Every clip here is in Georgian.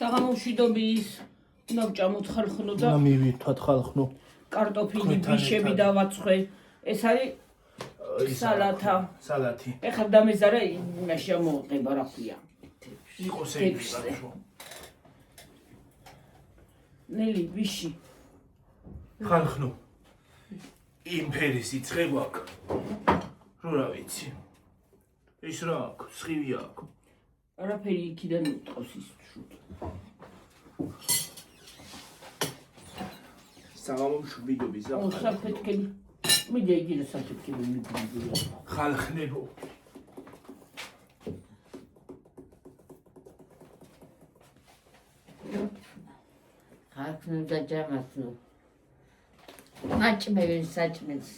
საღამომშვიდობის უნდა ვჭამოთ ხალხნო და მივითვათ ხალხნო კარტოფილი ბიშები დავაცხვე ეს არის სალათი ეხლა დამეზარა იმაში ამოყება რა ქვია იყოს ეგრე ნელი ბიში ხალხნო იმფერის იცხე გვაქვს რა ვიცი ის რა აქვს სხივი აქვს არაფერი იქიდან უტყავს ის შუთ საღამომშვიდობის ო საფეთქები მიდე იგივე საფეთქები მიგვიდია ხალხნებო ხალხნო და ჯამათნო მაჭმევი საჭმელს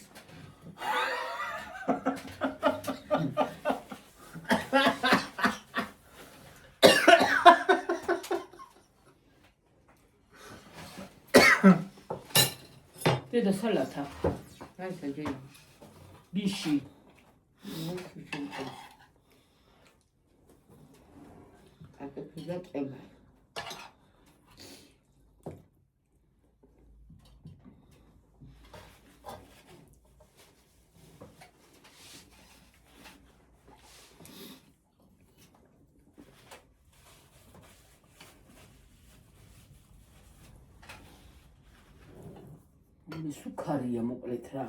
დედა სალათა აი საჯი ბიში აკეთებდა ტება სუქარია მოკლედ რა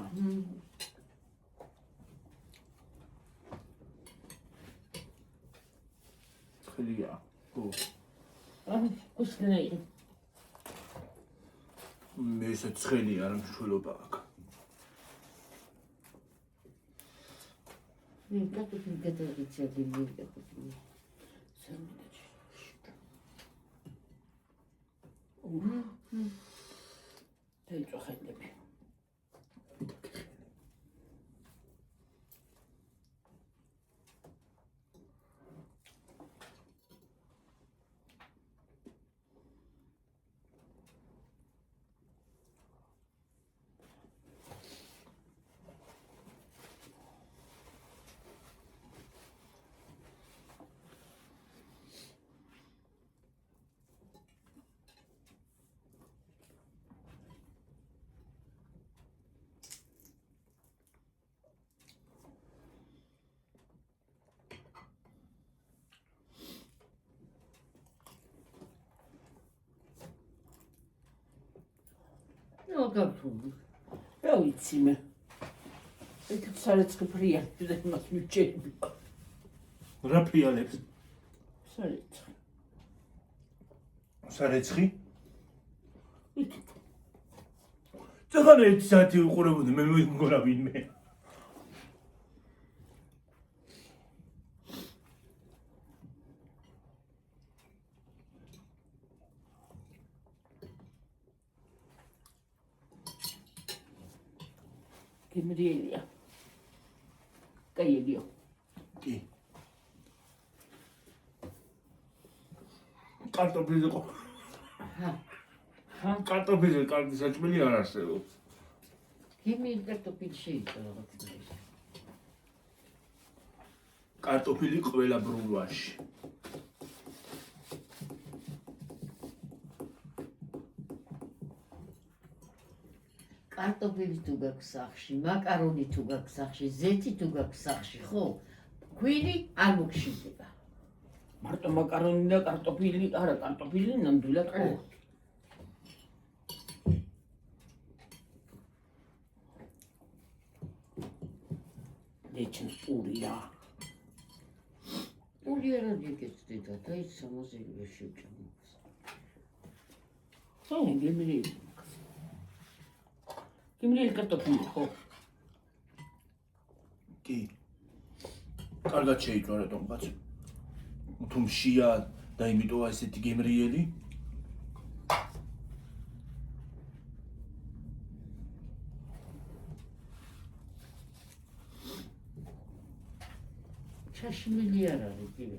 ცხელია ო უსნეი მე ესე ცხელი არ მშველობა აქვს მე კატოფილი გადაგიცედი მე კატოფილი დაიწოხეთები ნუ გაფუნდი რა ვიცი მე ეგ სარეცხი ფრიანი და იმას მიჭერები რა ფრიალებს სარეცხი წაღან 1 საათი უყურებოდი მე მგონა ვინმე გემრიელია კაიედიო კი კარტოფილი ყო კარტოფილი კარგი საჭმელი არ არსებობს გემი კარტოფილი შეიძლება კარტოფილი ყველა ბრუნვაში კარტოფილი თუ გაქვს სახში, მაკარონი თუ გაქვს სახში, ზეთი თუ გაქვს სახში, ხო? ქვილი არ მოგშინდება. მარტო მაკარონი და კარტოფილი, არა, კარტოფილი ნამდვილად ხო. დეჩნ პურია. პური არ იგეცდიდა და ის სამოზელია შევჭამოს. ხო, გემრიელი. გემრიელი კარტოფილი ხო? კი. კარგად შეიწვა რატომღაც. თუ მშია და იმიტომა ესეთი გემრიელი. ჩაშმილი არ არის კიდე.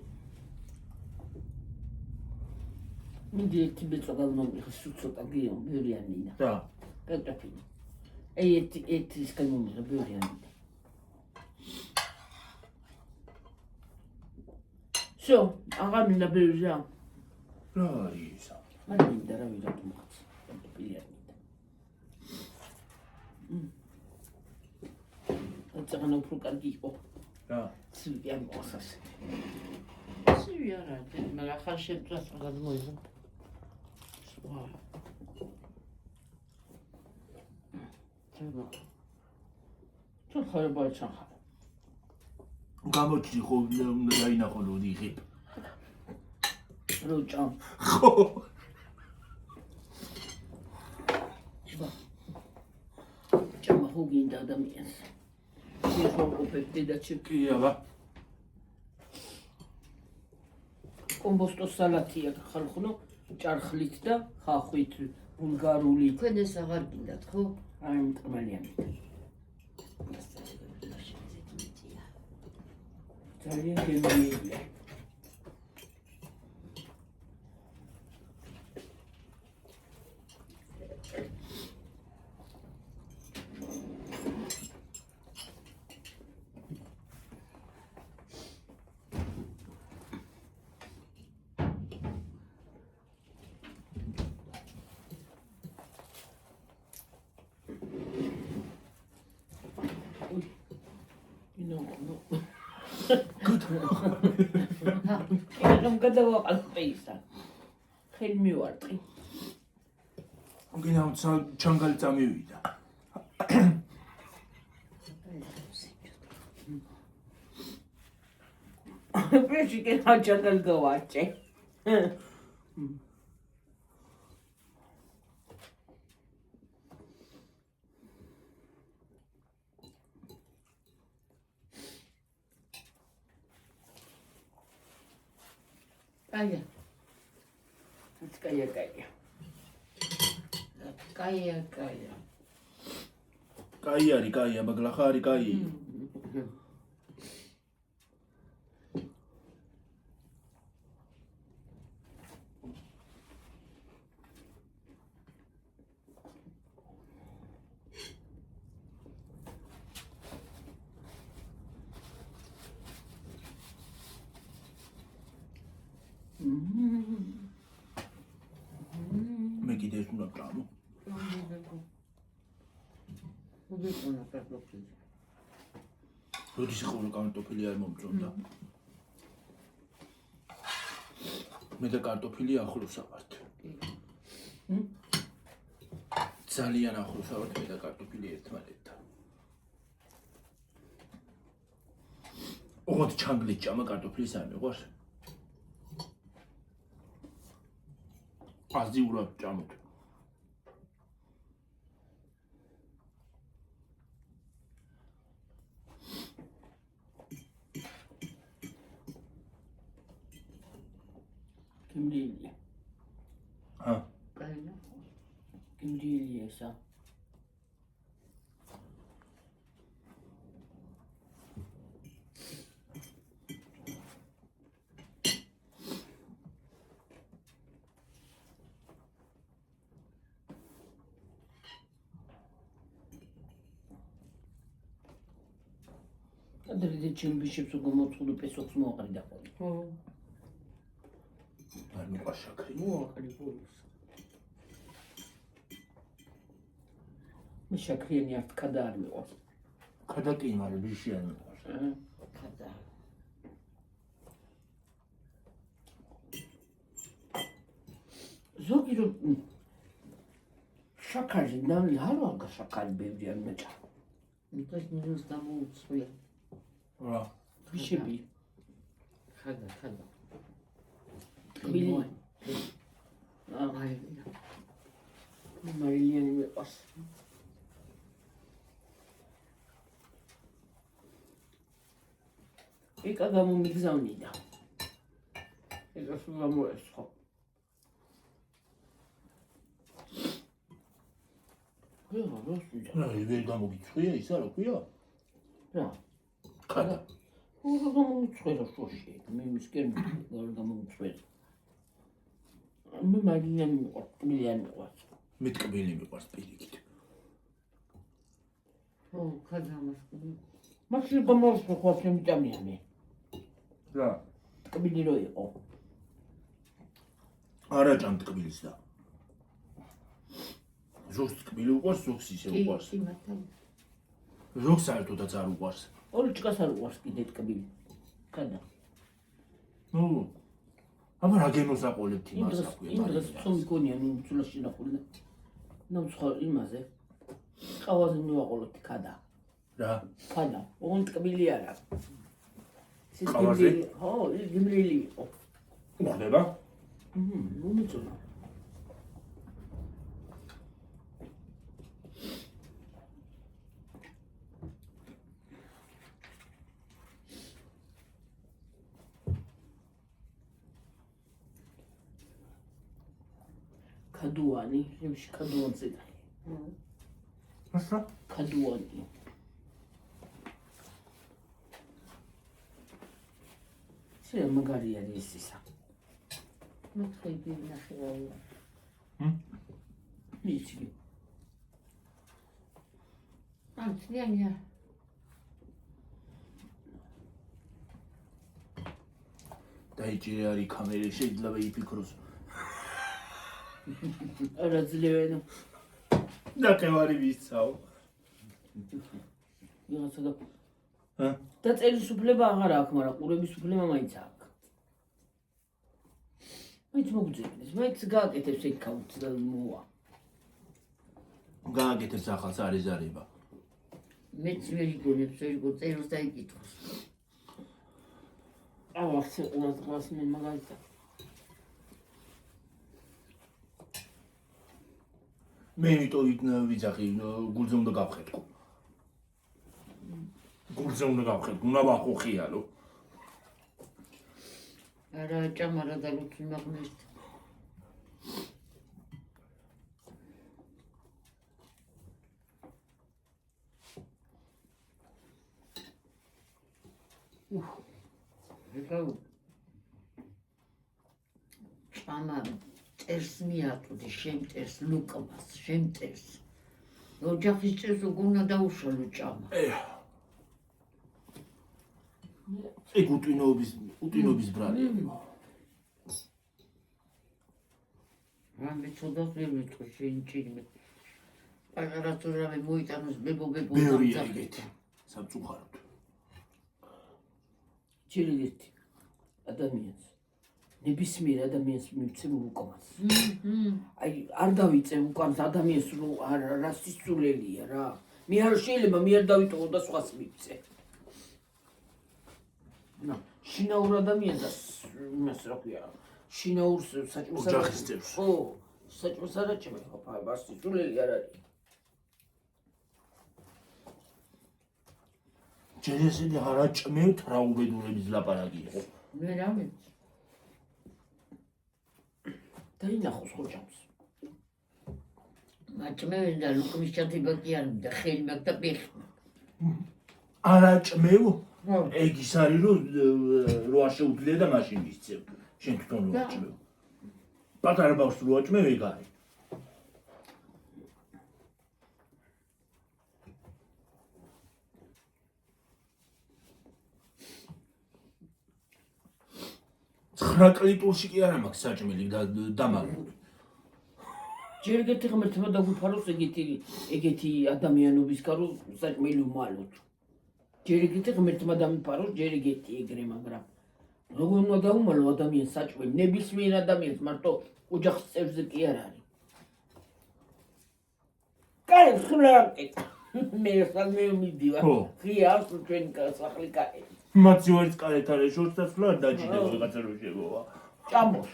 მინდი ერთი ბეწვა გამომიღე, სულ ცოტა გიო, ბევრი არ მინდა. რა? კარტოფილი. აი ერთი ის გამომიღე, ბევრი არ მინდა. Всё, აღარ მინდა ბევრი რა. რა არის ისა? არ მინდა რა ვიღოთ მოხდეს. კარტოფილი არ მინდა. წაღანა უფრო კარგი იყო. რა? ცივი არ მოხდეს ასე. ცივი არ არის, მაგრამ ახალ შეწყვეტს გადმოიღო. სხვა. თუ ხარბა ჩახა. გამოჩი ხო უნდა დაინახო ლოდი ხიფ. როჭა. ხო. ჭამა ხო გინდა ადამიანს. ის ხო ყოფილი დედაჩი. კი აბა. კომბოსტოს სალათია ხალხნო ჭარხლით და ხახვით ბულგარული. თქვენ ეს აღარ გინდათ, ხო? აი მტკბალიანი. ძალიან გემრიელია. რომ გადავაყალ პეისა. ხელი მივარტყი. გინდა ჩანგალი წამივიდა. პრეში კი აჭაგალ გავაჭე. კაია. კაია კაია. კაია კაია. კაი არის, კაი, აბა გლახა არის კაი. მე კიდე ეს უნდა ვჭამო. უბიყვანა კარტოფილი. როდის ხოლმე კარტოფილი არ მომწონდა. მე და კარტოფილი ახლოს ავართ. ძალიან ახლოს ავართ მე და კარტოფილი ერთმანეთთან. ოღონდ ჩანგლით ჭამა კარტოფილის არ მიყვარს. აზიურად ჭამოთ. გემრიელია. კაია. გემრიელია ესა. ადრე ჩემ ბიჭებს უგმოწყუდო პესოქს მოაყრიდა ხოლმე. ხო. არ მიყვარს შაქრი. მოაყრი ბოლოს. მე შაქრიანი არ თქადა არ მიყვარს. ქადა კი მაგრამ ბიჭი არ მიყვარს. ხადა. ზოგი რომ შაქარი ნამდვილ არ ვარგა შაქარი ბევრი არ მეჭა. მითოს მინუს გამოუწვია. რა? ბიჭები ხადა, ხადა. მილი. აი. მარილიანი მეყვარს. ეკა გამომიგზავნიდა. ეკა სულ გამოესხო. რა, ვერ გამოგიწვია ისა რა ქვია? რა? ქადა. რა გამომიწვია შოში? მე მისკენ რა გამომიწვია. მე მარილიანი მეყვარს, ტკბილიანი მეყვარს. მე ტკბილი მიყვარს პირიქით. ხო, ხადა მასკული. მაშინ გამოსხო ხო შემიტამია მე. რა? ტკბილი რო იყო. არა ჭამ ტკბილს და ზოგს ტკბილი უყვარს, ზოგს ისე უყვარს. კი, მართალია. ზოგს საერთოდაც არ უყვარს. ოლჭკას არ უყვარს კიდე ტკბილი. გადა. ნუ აბა რა გემოს აყოლებთ იმას იმ დღეს ხომ მგონია ნუ ცულაში ნახული. ნუ სხვა იმაზე. ყავაზე მივაყოლოთ ხადა. რა? ხადა. ოღონ ტკბილი არა. ყავაზე? ხო, ის გიმრიელი იყო. უხდება? ნუ მიწონა. ქადუანი, იმში ქადუანზე და. ასა? ქადუანი. შენ მაგარი არის ისა. მოხები ნახევარია. მიცი. ანცლიანია. დაიჭირე არის კამერა შეიძლება იფიქროს. არა ძლევენ. ნახევარი ვისწავ. ვიღაცა და ჰა? და წელისუფლება აღარ აქვს, მაგრამ ყურების უფლება მაინც აქვს. მაინც მოგძებნეს, მაინც გააკეთებს ეკაუნტს და მოვა. გააკეთებს ახალს არის ზარება. მეც ვერ იგონებს, ვერ იგო წეროს დაიკითხოს. აღარ შეყურას დღას მე მაგალითად. მე იმიტომ ვიძახი გულზე უნდა გავხედო. გულზე უნდა გავხედო, უნდა ვახუხიალო. არა ჭამ არა დალუცი მაგნესთ. ეკაუ ჭამა წერს მიატვდი შემტერს ლუკმას შემტერს ოჯახის წერს უგუნა დაუშალო ჭამა ეგ უტვინობის ბრალია. რამე ცოდავს ვერ ვიტყვი შენ ჭირმე პატარა თუ რამე მოიტანოს ბებო ბევრია ეგეთი სამწუხაროდ. ჯერიგეთი ადამიანს ნებისმიერ ადამიანს მივცემ უკმას. აი არ დავიწევ უკმას ადამიანს რო რა სისულელია რა. მე არ შეიძლება მე არ დავიტოვო და სხვას მივცე. ნა შინაურ ადამიანს და იმას რა ქვია შინაურს საჭმელს ოჯახის წევრს. ხო საჭმელს არ აჭმე ხო სისულელი არ არის. ჯერესიდი არ აჭმევთ რა უბედურების ლაპარაკი იყო. მე რა ვიცი დაინახოს ხოჭამს. მაჭმევენ და ლუკმის ჩათიბა კი არ და ხელი მაგ და პიხი არ აჭმევ? ხო ეგ ის არის რომ რო არ შეუძლია და მაშინ მისცემ. შენ თვითონ რო აჭმევ. პატარა ბავშვს რო აჭმევ ეგ არის. ხრაკლიტურში კი არა მაქვს საჭმელი და დამალული. ჯერიგეთი ღმერთმა დაგუფაროს ეგეთი ადამიანობის გარო საჭმელი უმალოთ. ჯერიგეთი ღმერთმა დამიფაროს ჯერიგეთი ეგრე მაგრამ როგორ უნდა დაუმალო ადამიანს საჭმელი ნებისმიერ ადამიანს მარტო ოჯახის წევრზე კი არ არის. კაი ხმლაკი მე საქმე მიდივა. ხო. ღიავს ჩვენ სახლი კაი. მათი ვერც კარეთ არის შორს და სულ არ დაჭიდე ვიღაცა რო შეგოვა. ჭამოს.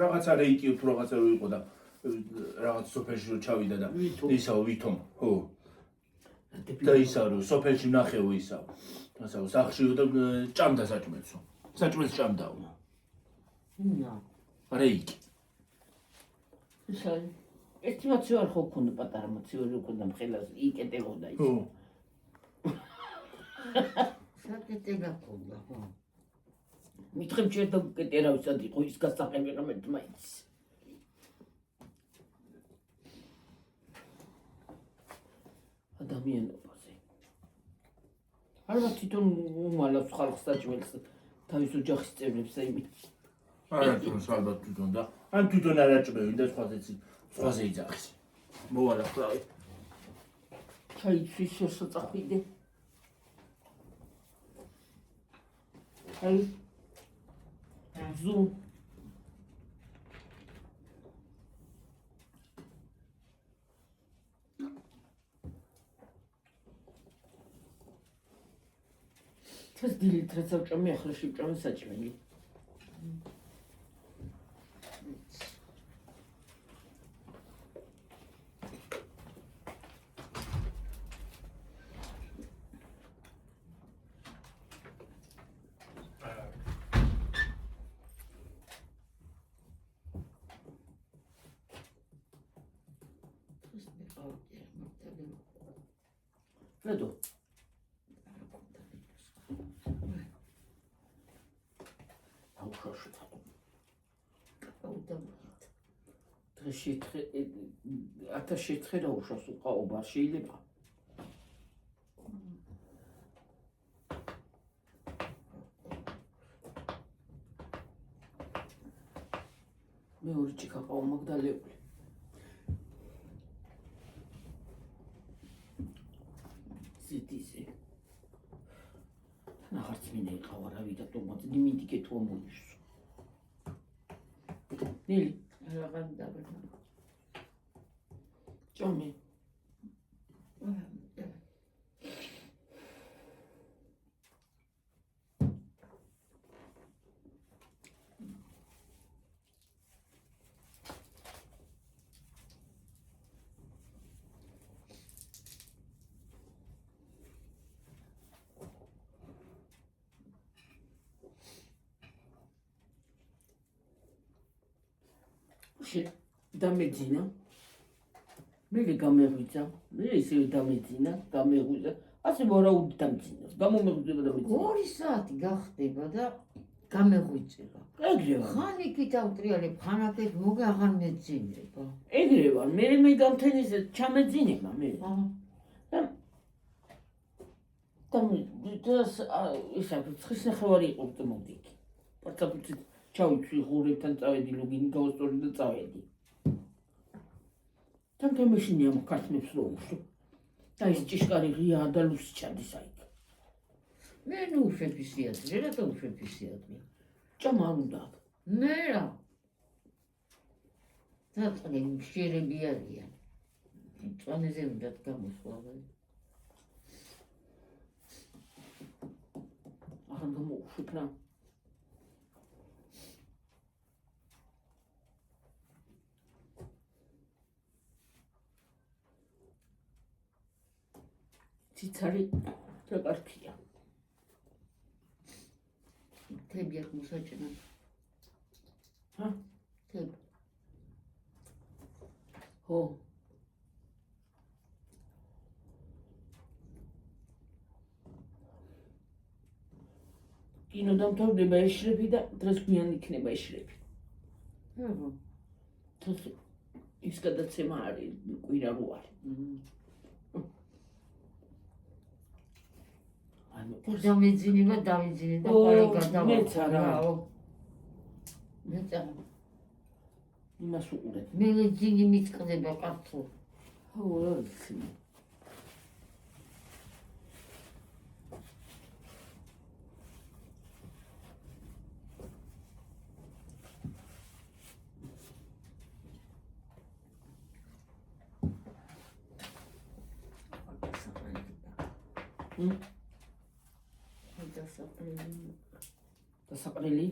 რაღაცა რეიტი თუ რაღაცა რო იყო და რაღაც სოფელში რო ჩავიდა და ისაო ვითომ ხო და ისაო რომ სოფელში ნახეო ისაო ასაო სახშიო და ჭამდა საჭმელსო საჭმელს ჭამდაო ნა რეიტი ისარი ეს მოცი არ ხო ქონდა პატარა მოცი ვერ ქონდა მხელას იკეტებოდა ის ხო საკეთე გაქონდა ხო მითხემ შეიძლება უკეტერავისად იყო ის გასაყები ღმერთ მაინც ადამიანობაზე ალბათ თვითონ უმალავს ხალხს საჭმელს თავის ოჯახის წევრებს და იმით. არა თვითონ ალბათ თვითონ და ან თვითონ არ აჭმევენ და სხვაზე იძახის. მოვალა ხრავი. ჩაიცვის შესაწახვიდე. აი ზუ თეს დილით რაც ავჭამე ახლა შევჭამე საჭმელი. Fredo. აუხაშოთ. დღეში 1000 ერთხელ აუშავს უყაობა შეიძლება. მეორე ჭიქა ყავა მაგდალეული. ზედიზე. ნახარც მინე იყავა რა ვიდა ტომატი მინდიკე თუ მომიშო. ნილი რაღაც დაბერნა. ჭამე. დამეძინა მე გამეღვიძა მე ისე დამეძინა გამეღვიძა ასე ვარაუდი დამძინოს გამომეღვიძება და მეძინა 2 საათი გახდება და გამეღვიძება ეგრევა ხან იქით ავტრიალებ ხან აქეთ მოგე აღარ მეძინება ეგრევა მე გამთენიზე ჩამეძინება მე და ისა ცხის ნახევარი იყო მოდი იქ პარცაფუცი ჩავიცვი ღურებთან წავედი ლოგინი გავსწორი და წავედი თან თემეშინია მოკართმებს რო უშო და ის ჭიშკარი ღია და ლუსი ჩადის აიქ მე ნუ შეფისიადრე რატო შეფისიადრე ჭამა არ უნდა მე რა თაწყნი მშერები არიან წონეზე უნდა გამოსვლა აღარ გამოუშვებ რა ციცარი რა კარგია თები აქ მოსაჭნა ჰა თები ხო კინო დამთავრდება ეშრები და დღეს გვიან იქნება ეშრები აჰა დღეს ის გადაცემა არის კვირა რო არის დამეძინება დავიძინე და ყოლე გადავა მეც არა მეც არა იმას უყურებ მე ძინი მიწკდება კაცო ხო რა ვიცი დასაყრელი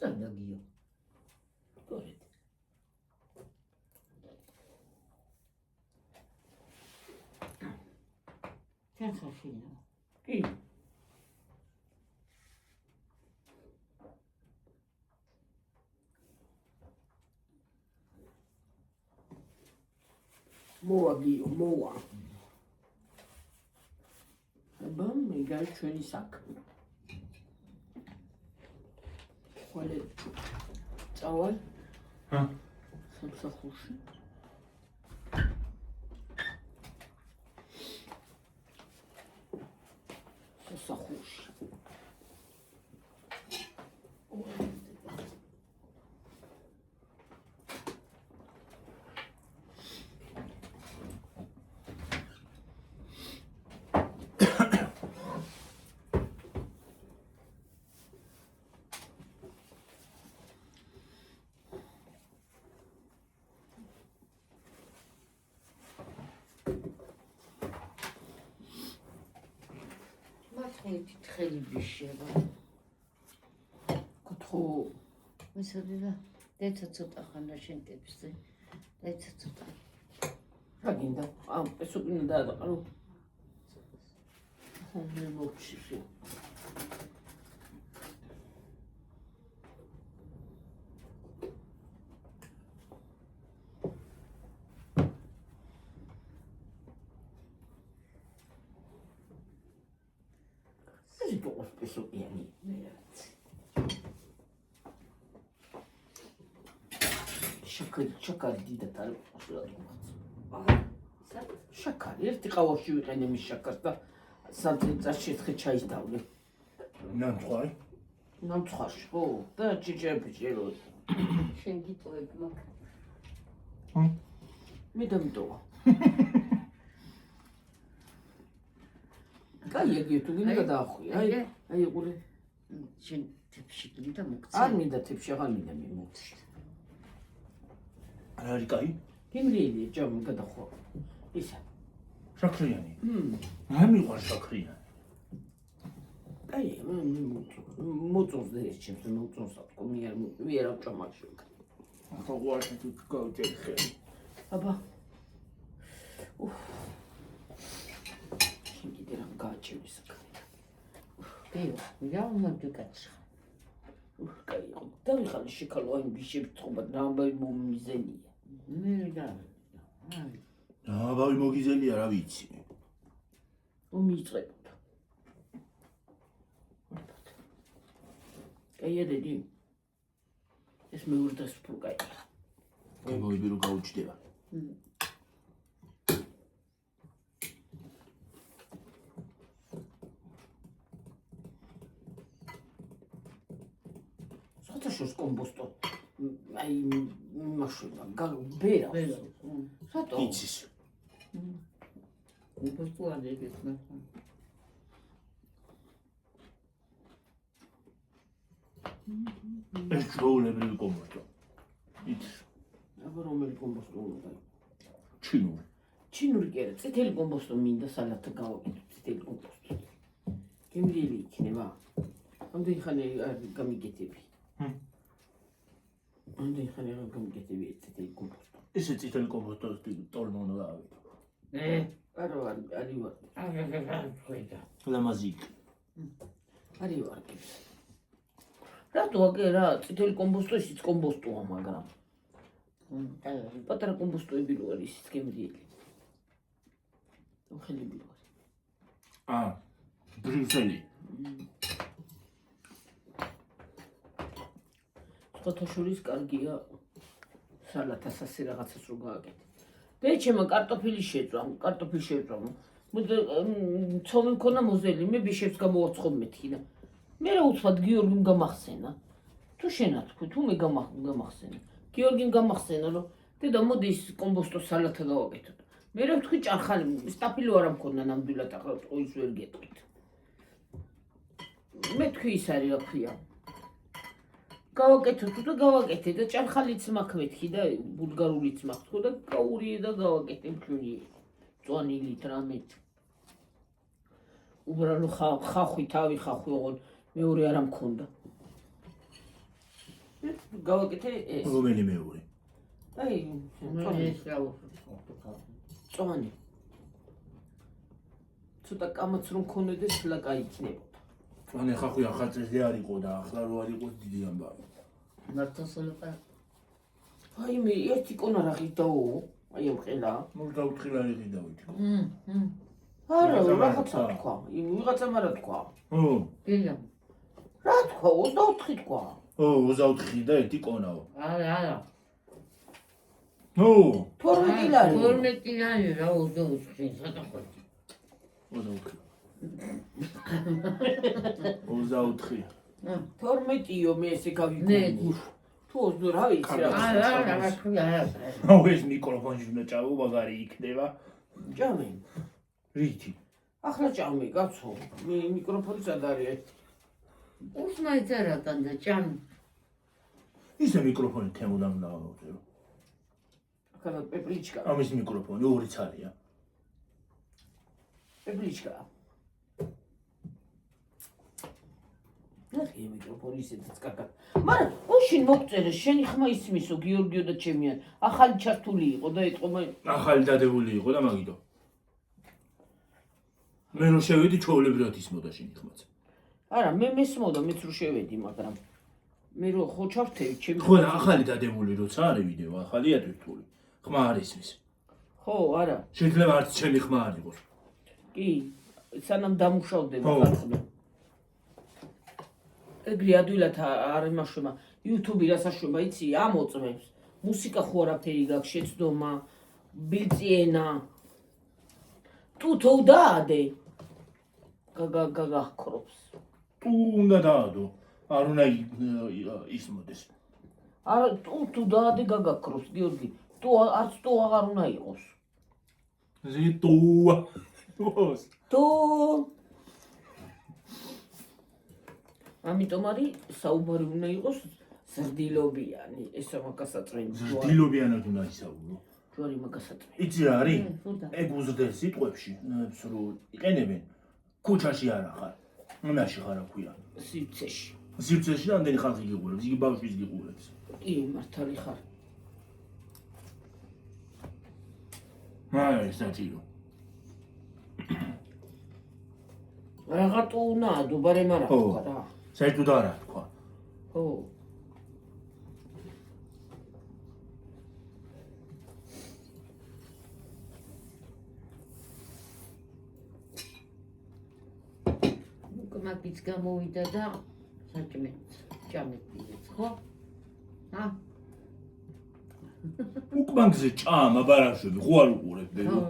წანდაგიო. სწორედ. თან ხალხინა. კი. მოვა გიო, მოვა. აბა, მე გაი ჩვენი საქმე. ხოლე წავალ ჰა სამსახურში. სასახურში. მათხვით თხელი ბიშება. კუთხო მისადება დეცა ცოტა ხანდა შენტებსზე. დეცა ცოტა. რა გინდა? ეს უკინა დაადყარო. მე მოვჩიში. ეს გოხ პესოკიანი. შაქარი დიდად არ ყავს. შაქარი ერთი ყავაში ვიყენე მის შაქარს და სანთლიწაში ერთხელ ჩაის დავლე. ნამწყარი ნამცხარში ხო? და ჭიჭები ჭერო. შენ გიტოვებ მაგ. მე დამიტოვა. კაია გიეთუ გინდა გადაახვია. აი ყური. შენ თებში გინდა მოგცე. არ მინდა თებში აღარ მინდა მე მოვცი. არ არის კაი გიმრიელია ჯამ გადახვა. ისა. შაქრიანი არ მიყვარს შაქრიანი აი მე მოწონს და ეს ჩემს მოწონს აკო მე არ ვჭამაში. ახლა უარს თუ გავჭერ ხელი აბა. შენ კიდე რა გააჩევი საკითხი. დიო, რა უნდა გაკეთო? კაი, დავიხალე შეკალო აი ბიშებს წყობა რა ამბავი მომიზენია. მე რა. აბავი მოგიზელია რა ვიცი მომიწყებოდა. კაია დედი. ეს მეორე დასფურ კაია. გემოვიდი რომ გაუჩდება სოთაშოს კომბოსტო. აი მაშინა ბერა. რატო? იცის კომბოსტო ადეგეთ მე. ეს ჩვეულებრივი კომბოსტო იცის აბა რომელი კომბოსტო უნდა? ჩინური ჩინური კი არა, წითელი კომბოსტო მინდა სალათა გავაკეთო, წითელი კომბოსტო. გემრიელი იქნება. ამდენი ხანი არ გამიგეთები. ამდენი ხანი არ გამიგეთები წითელი კომბოსტო. ესე წითელი კომბოსტო ტოლმა უნდა გავაკეთო არა ვარ, არი ვარ. ლამაზიკ არი ვარ. რატო აგე რა, წითელი კომბოსტო ისიც კომბოსტოა, მაგრამ პატარა კომბოსტოები რო არის ისიც გემრიელი. ხელები რო არის. ბრიუსელი სხვათა შორის კარგია სალათას ასე რაღაცას რო გააკეთე. ბეჩემა კარტოფილი შეწვა, ცომი მქონა მოზელი, მე ბიშებს გამოვაცხობ მეთქი და მე რა უცბად გიორგიმ გამახსენა. თუ შენა თქვი, თუ მე გამახსენა. გიორგიმ გამახსენა, რომ დედა მოდი ის კომბოსტო სალათა გავაკეთოთ. მე რა ვთქვი ჭარხალი, სტაფილო არ მქონდა ნამდვილად ახლა ის ვერ გეტყვით. მე თქვი ის არის რა ქვია. გავაკეთოთ და გავაკეთე და ჭარხალიც მაქვს მეთქი და ბულგარულიც მაქვს ხო და გაურიე და გავაკეთე მშვენი წვანილით რამეთ. უბრალო ხახვი თავი ხახვი ოღონ მეორე არ მქონდა. გავაკეთე ეს. რომელი მეორე? აი, ეს რა უხდება. წვანი. ცოტა კამაც რომ ქონოდეს, ხლა კაი იქნებოდა. წვანი ხა ხო ახალწლზე არ იყო და ახლა რო არ იყოს დიდი ამბავი. მართოსოლყა. აი მე ერთი კონა რა ღიდაო, აი ამ ყელა. ნუ დაუთხილარი ღიდავით. არა, რაღაცა თქვა. ვიღაცამ არა თქვა. გელა. რა თქვა? 24 თქვა. 24 და ერთი კონაო. არა. 12 ლარი. 12 ლარი რა 24 სადახოთ. 24. 12-იო მე ესე გავიგო. თუ რა ვიცი რა. არა, ქვია. ეს მიკროფონში უნდა ჭავო, მაგარი იქნება. ჭამე. რითი? ახლა ჭამე, კაცო. მე მიკროფონი სად არის? უსმაიწერა და ჭამ. ისე მიკროფონი თემოდან უნდა ავწერო. ახლა პეპლიჩკა. ამის მიკროფონი ორიც არია. პეპლიჩკა. ნახე მიკროფონი ისედაც კარგად. მაგრამ უშინ მოგწერე, შენი ხმა ისმისო, გიორგიო და ჩემიან. ახალი ჩართული იყო და ეთყობა. ახალი დადებული იყო და მაგიტო. მე რო შევედი ჩაოლებრად ისმოდა შენი ხმაც. არა, მე მესმოდა, მეც რო შევედი, მაგრამ მე რო ხო ჩავთევი, ჩემი ხო და ახალი დადებული როცა არის ვიდეო, ახალია თვითული. ხმა არ ისმის. ხო, არა. შეიძლება არც ჩემი ხმა არ იყოს. კი, სანამ დამუშავდება ხმა. ეგრე ადვილად არ იმაშვება. YouTube-ი რასაშვება, იცი, ამოწმებს. მუსიკა ხო არაფერი გაქვს, შეცდომა, ბილწიენა. თუთო დაადე. გაგაქრობს. თუ უნდა დაადო, არ უნდა ისმოდეს. არა, თუ დაადე გაგაქრობს, გიორგი. თუ არც თუ აღარ უნდა იყოს. ზიტოა. თუ ამიტომ არის საუბარი უნდა იყოს ზრდილობიანი, ესა მაგასაწვენი. ზრდილობიანად უნდა ისაუბრო. ჯვარი მაგასაწვენი. იცი რა არის? ეგ უზრდეს სიტყვებში, რო იყენებენ. ქუჩაში არა ხარ. იმაში ხარ აქვია. სივრცეში. სივრცეში რამდენი ხალხი გიყურებს? იგი ბავშვის გიყურებს. კი, მართალი ხარ. აი, საჭირო. რაღაცა უნდა დუბარე მარა თქვა რა. საერთოდ არა თქვა. ხო. უკმაკიც გამოვიდა და საჭმეც, ჭამეთინეც, ხო? უკმაკზე ჭამა ბარაშები, ხო არ უყურებ ბებო?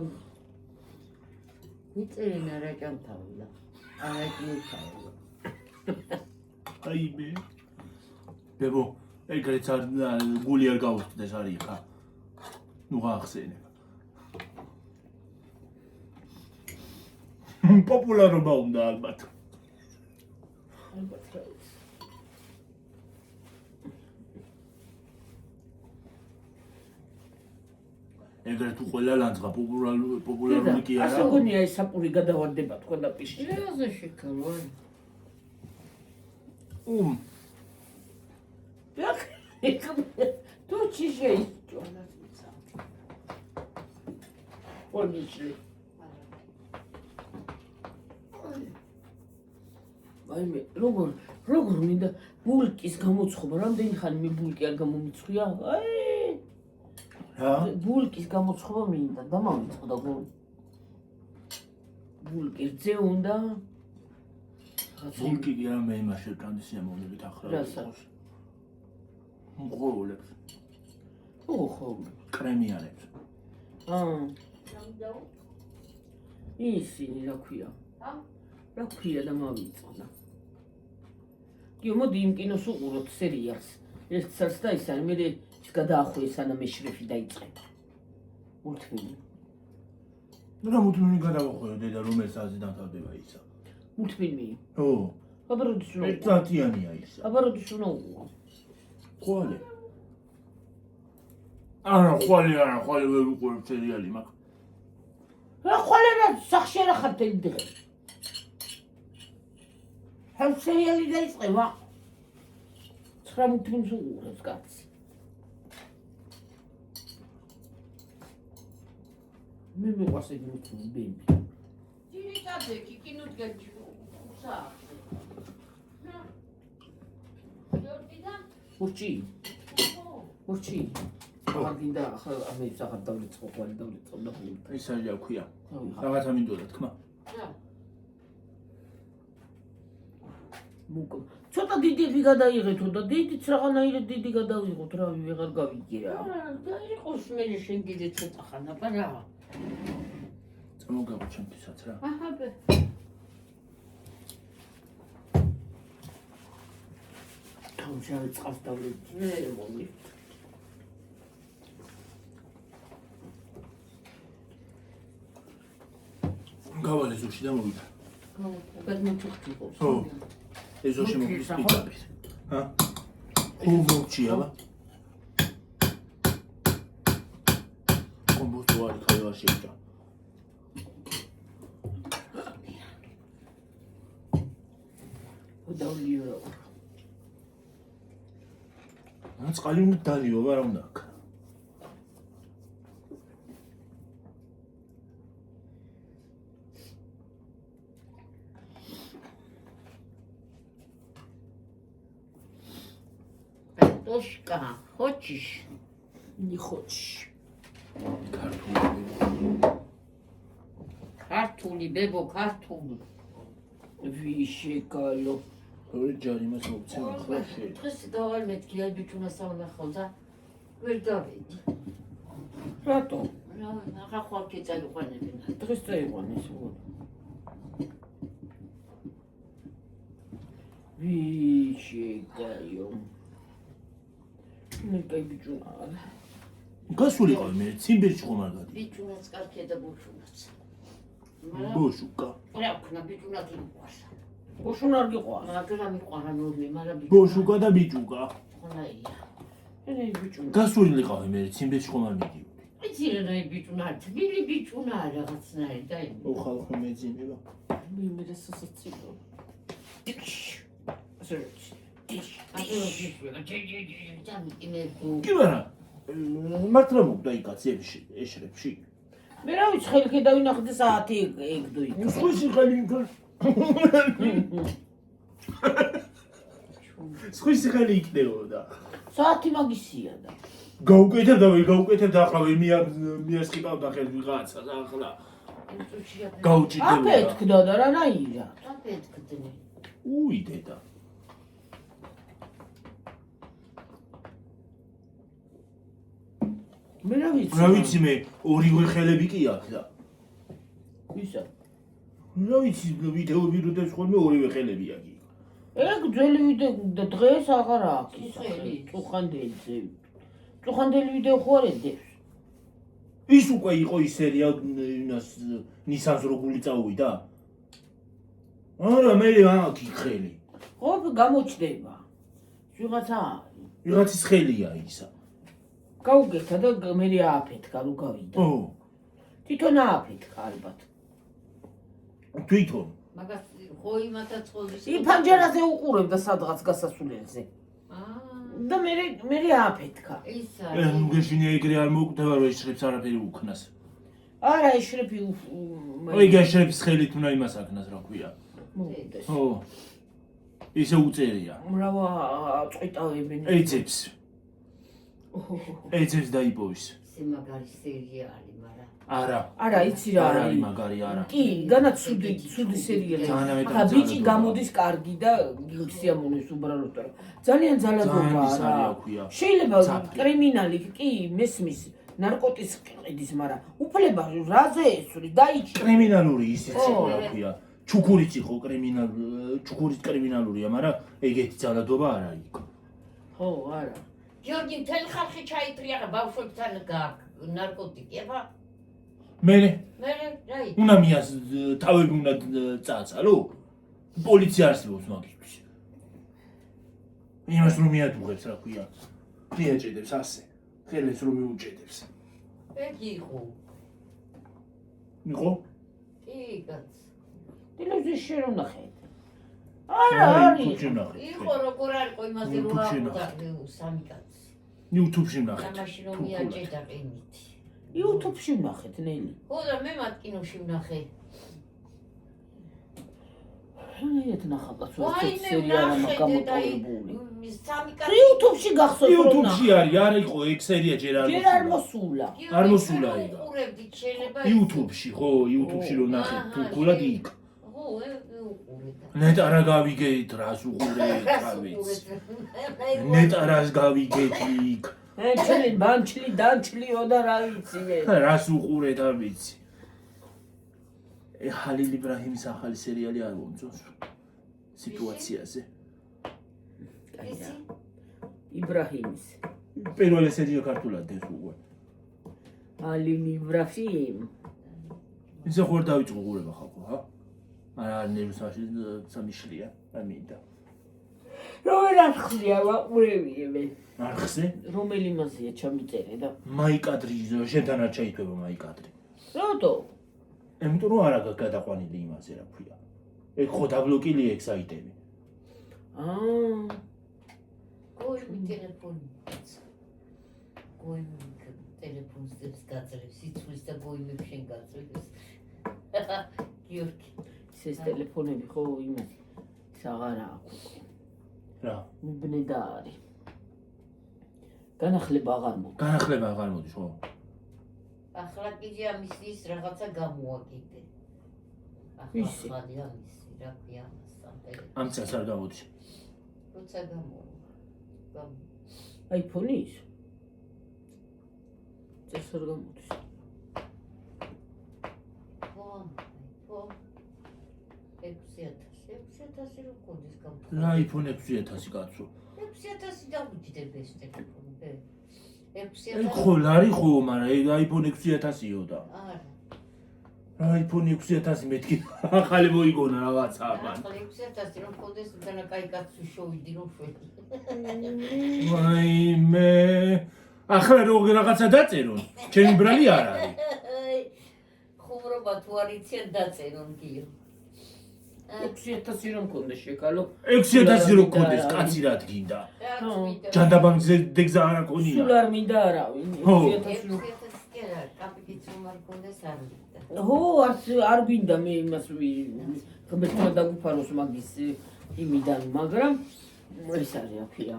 მიწერენ არა ჭამთავია. არა ჭამთავია. აი მე. ბებო, ეგრეც არ გული არ გაუხდეს არის ხა. ნუ ახსენე. პოპულარობა უნდა ალბათ. ალბათ რა ის. ეგრე თუ ყველა ლანძღა პოპულარული კი არა. ასე გონია ეს საპური გადავარდება თქვენ და პიშში. რაზე შეკარო? თუ ჩიშეიჭო ნაცისა. პონიჩი. აი მე როგორ მინდა ბულკის გამოცხობა, რამდენი ხანი მე ბულკი არ გამომიცხვია? აი რა? ბულკის გამოცხობა მინდა, დამავიწყდა გული. ბულკი რძე უნდა. ბულკი კი არა მე იმას შევტანდი სიამოვნებით ახლა. რასაც? მღოვლებს. ხო. კრემიანებს. ისინი რა ქვია? რა ქვია დამავიწყდა. კი, მოდი იმ კინოს უყუროთ სერიალს. ერთ წელს და ის არის, მე ის გადაახვიე სანამ ეშრეფი დაიწყება. მულტფილმი. რა მულტფილმი გადავახვიე დედა რომელ საათზე დამთავრდება ისა? მულტფილმი. ო. აბა როდის უნდა? ერთსაათიანია ისა. აბა როდის უნდა უყურო? ხვალე. არა, ხვალე ვერ უყურებ სერიალი მაგ. რა ხვალე რა სახში რა ხარ თელი დღე? ჰალ სერიალი დაიწყება. 19 ფილმს უყურებს კაცი. მე მიყვარს ეგ მულტფილმი ბემბი. ძირითადად კინოთგანში ხუსა. მურჩი. მურჩი. აგინდა ახლა ამე საღარ დავლიწყო ყვალი დავლიწყო და ხული. ეს არის აქვია. რაღაცა მინდოდა თქმა. მუკ. ცოტა დიდები გადაიღეთო და დიდიც რაღაცნაირად დიდი გადავიღოთ რა ვეღარ გავიგე რა. და იყოს მე შენ კიდე ცოტა ხანა პარა. წამოგაბო ჩემთვისაც რა. აჰა ბე. თავშავე წყალს დავლეჭი მე მომი. გავალე ზურში და მოვიდა. გადმოჩუხტი ყავს. ო. ეს ზურში მოვიდა პიკაპის. ჰა? უბოქჩია აბა. კომბოსტო არის ხალხი შეჭა. უდავლიო. წყალი უნდა დალიო, რა უნდა აქ. Toshka, хочешь? Не хочешь. Ქართული ბებო, ქართული. ვიშეკალო. ორი ჯარი მას მოვცემ ახლა შე. დღეს დავალ მეთქი აი ბიჭუნას ამნახავ და ვერ დავედი. რატო? რა, ახლა ხვალ კეწალიყვანებინა. დღეს წაიყვანეს უგო. ვიშეკაიო. მე კაი ბიჭუნა. გასულიყავ მე ციმბირში ხომ არ გადი. ბიჭუნაც კარგია და ბოშუნაც. ბოშუკა. რა ვქნა ბიჭუნა გიყვარს. ბოშუნ არ გიყვარს. მაგრამ მიყვარა ნორმი, მაგრამ ბოშუკა და ბიჭუკა. ხონაია. მე ბიჭუნა. გასულიყავ მე ციმბირში ხომ არ მიდიოდი. იცი რა ბიჭუნა, თბილი ბიჭუნა რაღაცნაირი და იმ. ო ხალხო მეძინება. მე დასასაცილო. ასეც. კი არა. მართლა მოგდა იქაცებში, ეშრებში. მე რა ვიცი ხელი გადავინახე საათი ეგ დოიქ. სხვისი ხელი იქ. სხვისი ხელი იქნებოდა. საათი მაგისია და. გაუკეთებ და ვერ გაუკეთებ და ახლა მიასხიფავ და ხელ ვიღაცა და ახლა გაუჭირდება. აფეთქდა და რანაირად. აფეთქდნი. უი დედა. მე რა ვიცი. რა ვიცი მე ორივე ხელები კი აქვს და. ისა. რა ვიცი ვიდეოები როდესაც ხოლმე ორივე ხელები აქვს. ეგ ძველი ვიდეო და დღეს აღარ აქვს ის ხელი. წუხანდელი. წუხანდელი ვიდეო ხო არ ედებს? ის უკვე იყო ის სერია ინას ნისანს როგული წაუვიდა? არა მე აქ ხელი. ხო გამოჩდება. ვიღაცა ვიღაცის ხელია ისა. გაუგეთა და მე ააფეთქა რო გავიდა. ო. თვითონ ააფეთქა ალბათ. თვითონ. მაგას ხო იმათა ცხოვრის. იფანჯერაზე უყურებდა სადღაც გასასვლელზე. აა და მე ააფეთქა. ის ნუ გეშინია ეგრე არ მოუკვდება რომ ეშრებს არაფერი უქნას. არა ეშრები ოი გეშრებს ხელით უნდა იმას აქნას რა ქვია. მოუდეს. ო. ისე უწერია. მრავა წვიტავებენ. ეიცებს. ეიცებს დაიპოვის. ეს მაგარი სერია არის, მაგრამ არა. არა იცი რა არ არის მაგარი არა. კი, განაც ცუდი სერიალი. ახლა ბიჭი გამოდის კარგი და სიამოვნეს უბრალოდ რა. ძალიან ძალადობაა რა. შეიძლება კრიმინალი კი მესმის ნარკოტიკს ყიდის, მაგრამ უფლება რაზე ესური დაიჭი. კრიმინალური ისიც იყო რა ქვია. ჩუქურიც იყო ჩუქურიც კრიმინალურია, მაგრამ ეგეთი ძალადობა არ არის. ხო, არა. გიორგი მთელი ხალხი ჩაიტრიაღა ბავშვებთან ნარკოტიკი, აბა მე რა იცი? უნდა მიას თავები უნდა წააცალო? პოლიცია არსებობს მაგისთვის. იმას რომ მიადუღებს რა ქვია. მიაჭედებს ასე. ხელებს რომ მიუჭედებს. ეგ იყო. იყო? კი, კაც. ტელევიზიაში შენ რომ ნახე. არა არის. YouTube-ში ვნახეთ. იყო როგორ არისო იმაზე რო YouTube-ში აყდა სამი კაცი. YouTube-ში ვნახეთ. ამაში რომ მიაჭედა ყინით. YouTube-ში ვნახეთ ნელი. ხო და მე მათ კინოში ვნახე. რა ნახავდა ვაიმე სერიალა ვნახე გამოტოვებული. სამი რა კაცი YouTube-ში გახსოვს რომ YouTube-ში არის, არ იყო ეგ სერია ჯერ არ ჯერ არ მოსულა. არ მოსულა ეგ. უყურებდით შეიძლება YouTube-ში, ხო, YouTube-ში რო ნახეთ, თურქულად იქ. ხო უყურეთ. ნეტ არა გავიგეთ რას უყურეთ, არ ვიცი. ნეტ არას გავიგეთ იქ. ჩლი ბანჩლი დანჩლიო და რა ვიცი მე. რას უყურეთ, არ ვიცი. ხალილ იბრაჰიმის ახალი სერიალი არ მომწონს სიტუაციაზე. კაია. იბრაჰიმის. პირველი სერია ქართულად დეს უკვე. ალიმ იბრაჰიმ. ისე ხوار დავიწყო ყურება ხალხო, ჰა? არა ნერვსაში სამიშლია, რა მინდა. რომელ არხზია ვაყურებიე მე. არხზე? რომელი მასია ჩამიწერე და მაიკადრი, შენთან არ ჩაითვება მაიკადრი. რატო? იმიტომ რომ არა გადაყვანილი იმაზე რა ქვია. ეგ ხო დაბლოკილი ეგ საიტები. გოიმი ტელეფონი. გოიმი ტელეფონს დებს გაძლევს, იცვლის და გოიმებს შენ გაძლევს. გიორგი. ეს ტელეფონები ხო იმათი. ის აღარა აქვს. რა? მიბნე და არის. განახლება აღარ მოდის. განახლება აღარ მოდის, ხო? ახლა კიდე ამის ის რაღაცა გამოვაკიდე. ისი? ახლა ამის რა ქვია ამას. ამ წელს არ გამოდის. როცა გამოვა. iPhone-ის? წელს არ გამოდის. ხო 6000 რო კონდეს გამო. რა iPhone 6000 კაცო. 6000 დავუჯდებ ეს ტელეფონი. ეგ 6000 ხო ლარი ხო, მაგრამ ეგ iPhone 6000-იო და. არა. რა iPhone 6000 მეთქი ახალი მოიგონა რაღაცა მან. ახლა 6000 რომ კონდეს თან კაი კაცი შოვიდი რომ შვედი. ვაიმე. ახლა რო რაღაცა დაწერონ, ჩემი ბრალი არ არის. ხუმრობა თუ არ იციან დაწერონ გიო. 6000 რომ კონდეს შეკალო. 6000 რო კონდეს კაცი რა თქინდა. ჯანდაბანკზე დეგზა არ სულ აკონია. არ მინდა არავინ. ხო. 6000 რო. 6000 კი არა, კაპიტიც რომ არ კონდეს არ მინდა. ხო, არ გვინდა მე იმას ღმერთმა დაგუფაროს მაგის იმიდან, მაგრამ ეს არის აფია.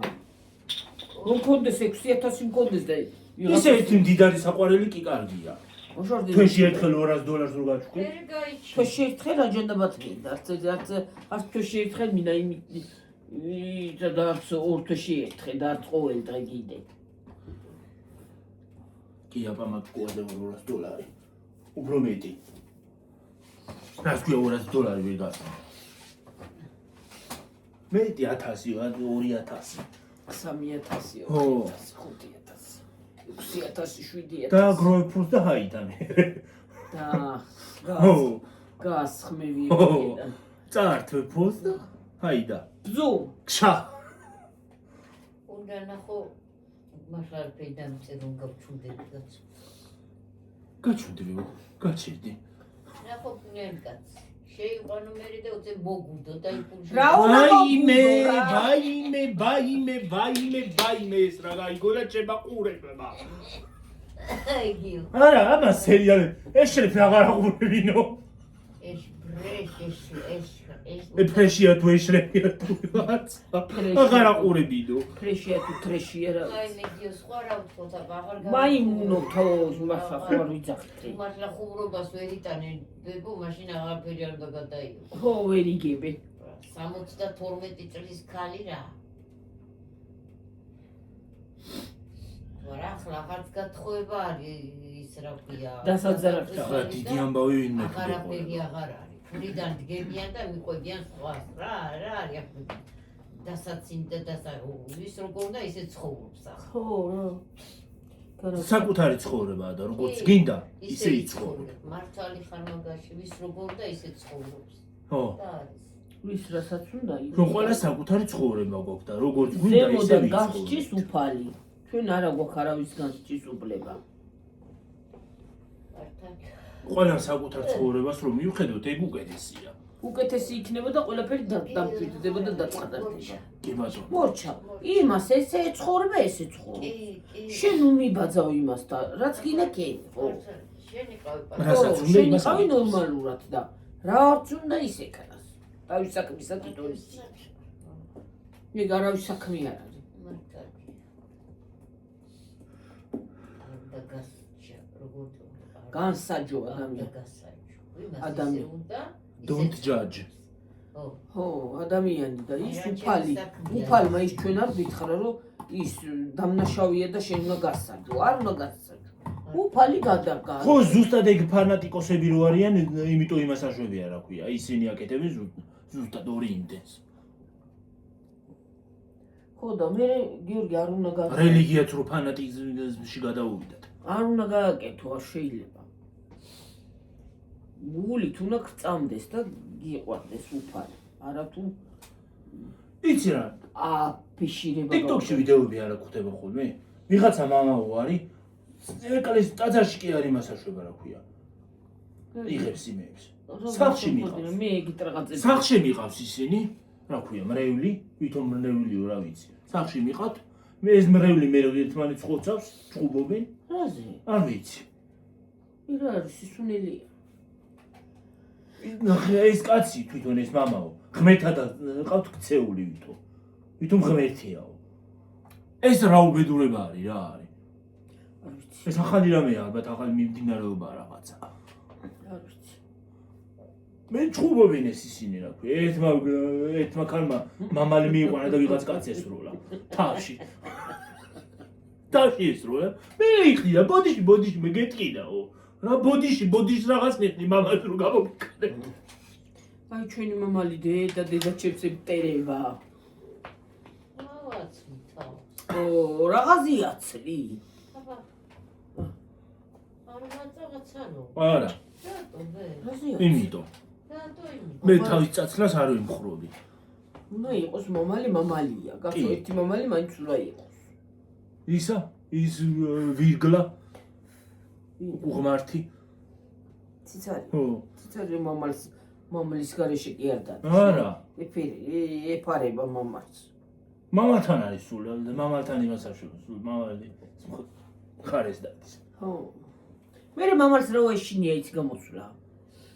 რომ კონდეს 6000 მქონდეს და ისე ერთი მდიდარი საყვარელი კი კარგია. ოშორდი. თვეში ერთხელ $200 რო გაჩქო. მე გაიჩი. თვეში ერთხელ აჯანდაბად მინდა. არც თვეში ერთხელ მინდა და არც ორ თვეში ერთხელ და არც ყოველ დღე კიდე. კი აბა მაგ ყოაზე $200. უფრო მეტი. რას ქვია $200 ვერ გასა. მეტი 1000-ია, 2000. 3000, ხო. 5000, 6000, 7000. და გროიფურს და ჰაიდან. და ხო. გასხმევი ხო. იქიდან. წართვე ფულს და ჰაიდა. ბზუ. ქშა. უნდა ნახო მართლა პედანტზე რომ გავჩუნდები კაც. გაჩვენდი, გაჩერდი. ნახო პუნენ კაც. შეიყვანო მე და უცე მოგუდო და იფულში. რა ვაიმე, ეს რა გაიგონა ჩემ აყურებმა. აი გიო. არა, აბა სერიალი, ეს შენ აღარ აყურებინო. ეს ბრეშ ეს ეფრეშია თუ ეშრებია თუ რაც. აღარ აყურებინო. ფრეშია თუ ტრეშია რა. აი მე გიო სხვა რა ვთქოთ აღარ მაიმუნო თოს მასა ხო არ ვიძახდი. მართლა ხუმრობას ვერ იტანენ ბებო მაშინ აღარაფერი არ დაგადაიო. ხო ვერ იგები. 72 წლის ქალი რა. ვარა ახლა აღარც გათხოვება არის რა ქვია. დასაძარაფი. ახლა დიდი ამბავი ვინმე თუ აღარაფერი აღარ არის. ფულიდან დგებიან და მიყვებიან სხვას. რა არის ახლა. დასაცინ და ის როგორ უნდა ისე ცხოვრობს ახლა. ხო რა. საკუთარი ცხოვრებაა და როგორც გინდა, ისე იცხოვრებ. მართალი ხარ მაგაში, ვის როგორ და ისე ცხოვრობს. ხო. და არის. ვის რასაც უნდა ის. რომ ყველა საკუთარი ცხოვრება გვაქვს და როგორც გვინდა ისე ზემოდან ვიცხოვრებ. გასჭის უფალი. ჩვენ არა გვაქვს არავის გასჭის უფლება. მართალი. ყველა საკუთარ ცხოვრებას რომ მივხედოთ, ეგ უკეთესია. უკეთესი იქნებოდა ყველაფერი დამშვიდდებოდა და დაწყადარდება. კი ბატონო. მორჩა, იმას ესე ეცხოვრება, ესე ცხოვრობ. შენ უმიბაძავ იმას და რაც გინდა კენი, ხო? შენ იყავი რასაც უნდა შენ იმას იყავი აკეთე. ნორმალურად და რაც უნდა ის ეკრას. თავის საქმისა თვითონის. მე გარავის საქმე არ არის. განსაჯო ადამიანი. Don't judge. ხო, ადამიანი და ის უფალმა ის ჩვენ არ გითხრა რომ ის დამნაშავეა და შენ უნდა გასაჯო, არ უნდა გასაჯო. უფალი გადაგა. ხო, ზუსტად ეგ ფანატიკოსები რო არიან, იმიტომ იმას აშვებია, რა ქვია. ისინი აკეთებენ ზუსტად ორი იმდენს. ხო და მე გიორგი არ უნდა გასაჯო. რელიგიაც რო ფანატიზმში გადაუვიდათ. არ უნდა გააკეთო, არ შეიძლება. გული თუ უნდა გწამდეს და გიყვარდეს უფალი. არა თუ იცი რა, აფიშირება. TikTok-ში ვიდეოები არ აკეთება ხოლმე? ვიღაცა მამაო არის, ეკალის ტაძარში კი არ იმას აშვება, რა ქვია. იღებს იმეებს. სახლში მიყავს. მე ეგეთ რაღაცებს. სახლში მიყავს ისინი, რა ქვია, მრევლი, ვითომ მრევლიო, რა ვიცი. სახლში მიყავთ, მე ეს მრევლი მე ერთმანეთს ხოცავს, ჭუბობენ. რაზე? არ ვიცი. რა არის სისუნელია? ნახე ეს კაცი თვითონ ეს მამაო, ღმერთად ყავთ ქცეული ვითომ. ვითომ ღმერთიაო. ეს რა უბედურება არის, რა არის? არ ვიცი. ეს ახალი რამეა, ალბათ ახალი მიმდინარეობაა რაღაცა. არ ვიცი. მე ჭუბობენ ეს ისინი, რა ქვია. ერთმა ქალმა მამალი მიიყვანა და ვიღაც კაცი ესროლა. თავში. თავში ესროლა. მე იყიდა, ბოდიში მე გეტყიდაო. რა ბოდიში რაღაც მიხდი მამალს რო გამოგიქრე. აი ჩვენი მამალი დედაჩებს ებტერება. ო, რაღაცია ცლი. არა, რაზეა? იმიტომ. მე თავის წაცლას არ ვიმხრობი. უნდა იყოს მამალია. გასო ერთი მამალი მაინც უნდა იყოს. ისა, ის ვირგლა უღმართი. ციცარი. ხო. ციცარი მამალის გარეშე კი არ დადის. არა. ეფარება მამალს. მამალთან არის სულ, მამალთან იმას აშვებს, სულ მამალი ხარეს დადის. ხო. მე მამალს რა ეშინია იცი გამოსვლა.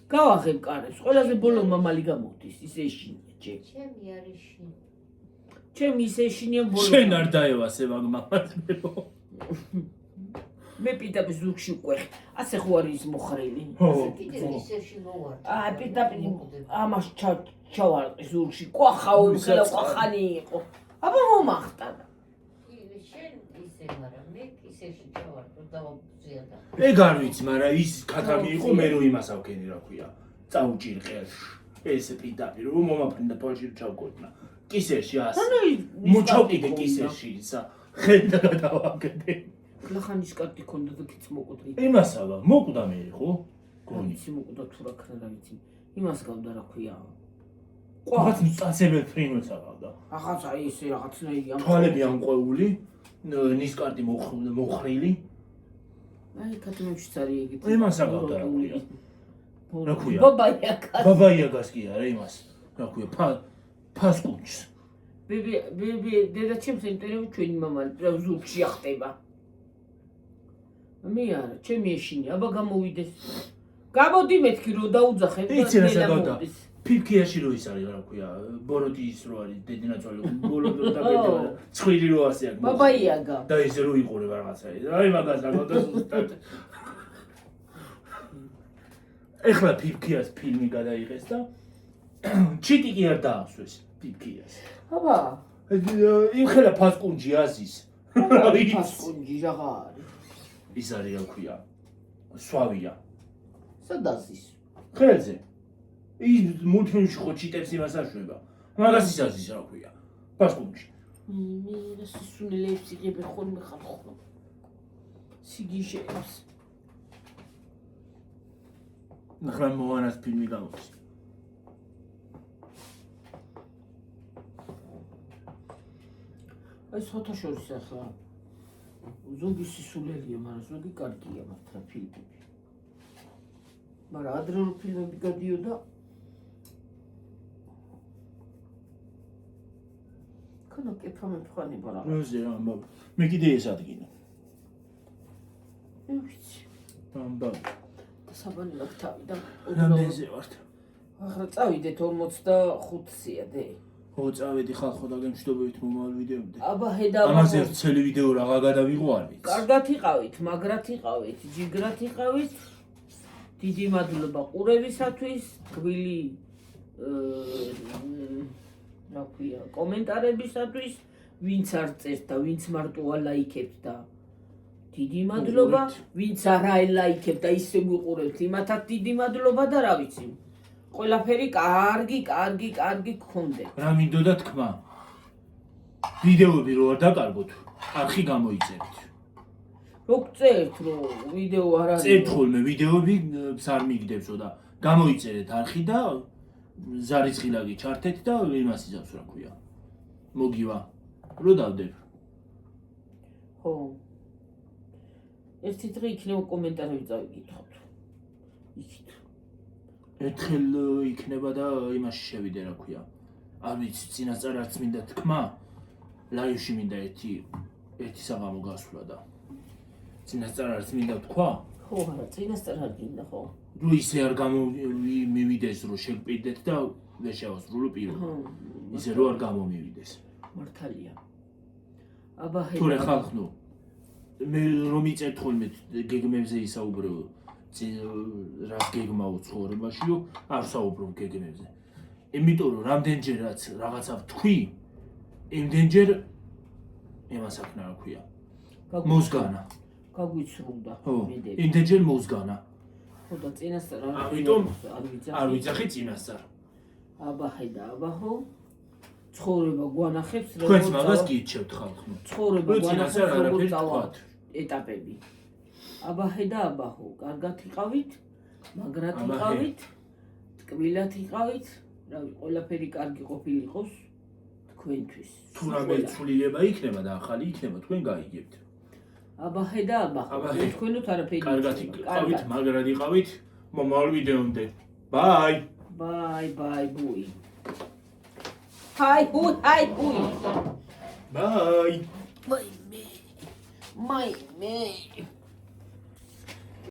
გავაღებ კარებს, ყველაზე ბოლო მამალი გამოდის, ის ეშინია ჯერ. ჩემი არის შინ. ჩემი ის ეშინია ბოლო. შენ არ დაევასე მაგ მამალს მეო. მე პიტაპის ზურგში უკვე ასე ხო არის ის მოხრილი. კიდევ ისერში მოვარ. პიტაპი ამას ჩავარყი ზურგში. ყვახაო ხელა ყვახანი იყო. აბა მომახტანა. შენ ისე, მაგრამ მე ისერში ჩავარ, დავაბზია და. ეგ არ ვიცი, მაგრამ ის ქათამი იყო, მე რო იმას ავქენი, რა ქვია. წაუჭირ ყელში. ეს პიტაპი რომ მომაფრინდა თვალში ჩავკოდნა. კისერში ასე. მოჩავკიდე კისერში ისა. ხედა გადავაგდე. ლახანის კარტი ქონდა და კიც მოკვდრი. იმასალა, მოკვდა მე ხო? გონი. იცი მოკვდა თუ რა ქნა რა ვიცი. იმას გავდა რა ქვია. რაღაც მწაცებელ ფრინველს აღავდა. რაღაცა ისე რაღაცნაირი ამ თვალები ამყვეული, ნისკარტი მოხრილი. აი ქათმებში არის ეგეთი. იმას აღავდა რა ქვია. რა ქვია? ბაბაიაკას. ბაბაიაკას კი არა იმას. რა ქვია? ფასკუნჩს. ბები დედაჩემს ინტერვიუ ჩვენი მამალი პრა ზურგში ახტება. მე არა, ჩემი ეშინი, აბა გამოვიდეს. გამოდი მეთქი რო დაუძახებ და იცი რა საგავდა. ფიფქიაში რო ის არის, რა ქვია, ბოროტი ის რო არის, დედინაცვალი, ბოლოდ რო დაგეჯდა, ცხვირი რო ასე აქვს. ბაბაიაგა. და ისე რო იყურება რაღაცა. აი მაგას დაგავდა ზუსტად. ეხლა ფიფქიას ფილმი გადაიღეს და ჩიტი კი არ დაასვეს ფიფქიას. აბა, იმ ხელა ფასკუნჯი აზის. ფასკუნჯი რაღა არის. ის არის რა ქვია, სვავია. სადაზის? ხელზე. ის მულტფილმში ხო ჩიტებს იმას აშვება. მაგას ის აზის რა ქვია. ფასკუნჯი. მე რა სისუნელებს იღებ ხოლმე ხარ ხო? სიგიშებს. ნახლა მოანას ფილმი გამოდის. აი ფოტოშოპის ახლა ზოგი სისულელია, მაგრამ ზოგი კარგია მართლა ფილმები. მაგრამ ადრეული ფილმები გადიოდა ხანო კეფა მეფხანება რა. როზე რა ამბავ. მე კიდე ეს ადგინა. ვიცი. ამბავ. და საბანი მაქვს თავი და რამდენზე ვართ? ახლა წავიდეთ 45-ია დე. ხო წავედი ხალხო და გემშვიდობით მომავალ ვიდეომდე. აბა ჰედა ამაზე ვრცელი ვიდეო რაღა გადავიღო არ ვიცი. კარგად იყავით, მაგრად იყავით, ჯიგრად იყავით. დიდი მადლობა ყურებისათვის, თბილი რა ქვია, კომენტარებისათვის, ვინც არ წერთ და ვინც მარტო ალაიქებთ და დიდი მადლობა, ვინც არ ალაიქებთ და ისე გვიყურებთ, იმათაც დიდი მადლობა და რა ვიცი. ყველაფერი კარგი გქონდეთ. რა მინდოდა თქმა? ვიდეოები რო არ დაკარგოთ, არხი გამოიწერეთ. რო გწერთ, რომ ვიდეო არ არის. წერთ ხოლმე ვიდეოები არ მიგდებსო და გამოიწერეთ არხი და ზარიცხილაკი ჩართეთ და იმას იზავს რა ქვია. მოგივა. რო დავდებ. ხო. ერთი დღე იქნება კომენტარები წავიკითხოთ. იქით. ერთხელ იქნება და იმაში შევიდე რა ქვია. არ ვიცი, წინასწარ არც მინდა თქმა. ლაივში მინდა ერთი საღამო გასვლა და წინასწარ არც მინდა თქვა. ხო, არა, წინასწარ არ გინდა, ხო. რო ისე არ გამომივიდეს, რომ შეგპირდეთ და ვერ შევასრულო პირველად. ისე რო არ გამომივიდეს. მართალია. აბა თორე ხალხნო მე რომ იწერ ხოლმე გეგმებზე ისაუბრებ რა გეგმაო ცხოვრებაშიო არ საუბრობ გეგმებზე იმიტომ რომ რამდენჯერაც რაღაცა ვთქვი იმდენჯერ ემასაკნა რა ქვია მოზგანა გაგვიცრუდა მედები იმდენჯერ მოზგანა ხო და წინასწარ ამიტომ არ ვიცახი წინასწარ აბა ხედა აბა ხო ცხოვრება გვანახებს თქვენს მაგას გიჩევთ ხალხო ცხოვრება გვანახებს როგორ დავათ ეტაპები აბა ხედა აბა ხო კარგად იყავით მაგრად იყავით ტკბილად იყავით რავი ყველაფერი კარგი ყოფილიყოს თქვენთვის თუ რამე ცვლილება იქნება და ახალი იქნება თქვენ გაიგებთ აბა ხედა აბა თქვენოთ არაფერი კარგად იყავით მაგრად იყავით მომავალ ვიდეომდე ბაი ბაი ბუი Hi, boy. Bye. My man.